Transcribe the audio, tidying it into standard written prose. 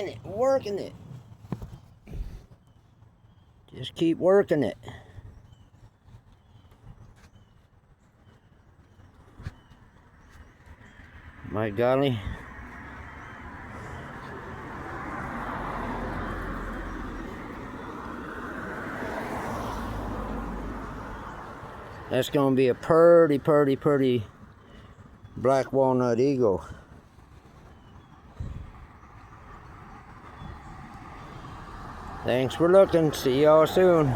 working it, working it. Just keep working it. My golly. That's gonna be a pretty black walnut eagle. Thanks for looking. See y'all soon.